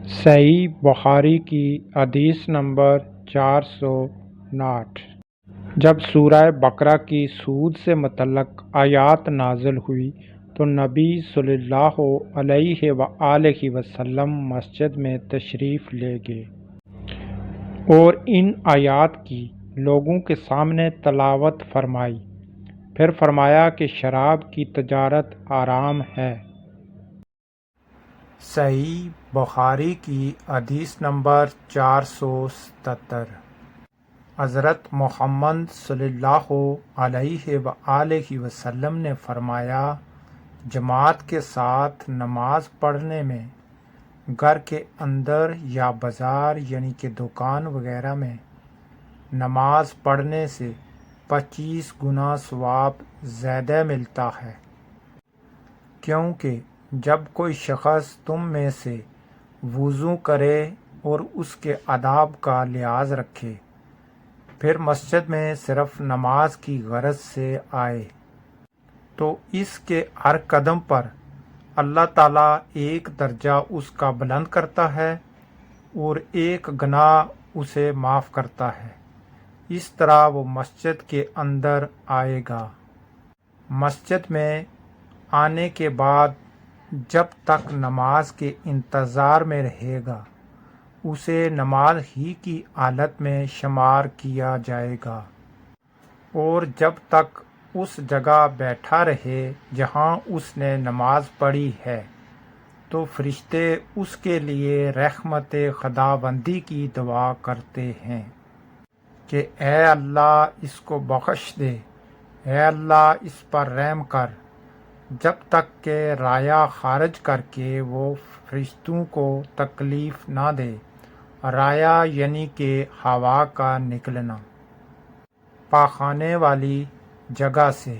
صحیح بخاری کی حدیث نمبر 459۔ جب سورہ بقرہ کی سود سے متعلق آیات نازل ہوئی تو نبی صلی اللہ علیہ وآلہ وسلم مسجد میں تشریف لے گئے اور ان آیات کی لوگوں کے سامنے تلاوت فرمائی۔ پھر فرمایا کہ شراب کی تجارت حرام ہے۔ صحیح بخاری کی حدیث نمبر 477۔ حضرت محمد صلی اللہ علیہ وآلہ وسلم نے فرمایا، جماعت کے ساتھ نماز پڑھنے میں گھر کے اندر یا بازار یعنی کہ دکان وغیرہ میں نماز پڑھنے سے 25 گنا ثواب زیادہ ملتا ہے، کیونکہ جب کوئی شخص تم میں سے وضو کرے اور اس کے آداب کا لحاظ رکھے، پھر مسجد میں صرف نماز کی غرض سے آئے، تو اس کے ہر قدم پر اللہ تعالیٰ ایک درجہ اس کا بلند کرتا ہے اور ایک گناہ اسے معاف کرتا ہے۔ اس طرح وہ مسجد کے اندر آئے گا۔ مسجد میں آنے کے بعد جب تک نماز کے انتظار میں رہے گا، اسے نماز ہی کی حالت میں شمار کیا جائے گا، اور جب تک اس جگہ بیٹھا رہے جہاں اس نے نماز پڑھی ہے تو فرشتے اس کے لیے رحمت خداوندی کی دعا کرتے ہیں کہ اے اللہ اس کو بخش دے، اے اللہ اس پر رحم کر، جب تک کہ رایہ خارج کر کے وہ فرشتوں کو تکلیف نہ دے۔ رایہ یعنی کہ ہوا کا نکلنا پاخانے والی جگہ سے۔